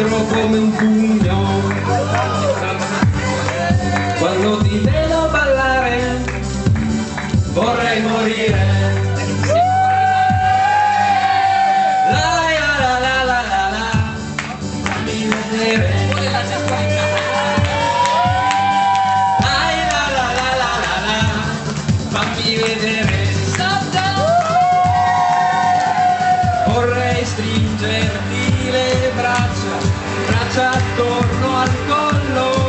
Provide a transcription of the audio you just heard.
dentro come un pugno. Quando ti vedo ballare vorrei morire. La la la la la la la, fammi vedere. La la la la la la, fammi vedere. Vorrei stringerti le braccia attorno al collo.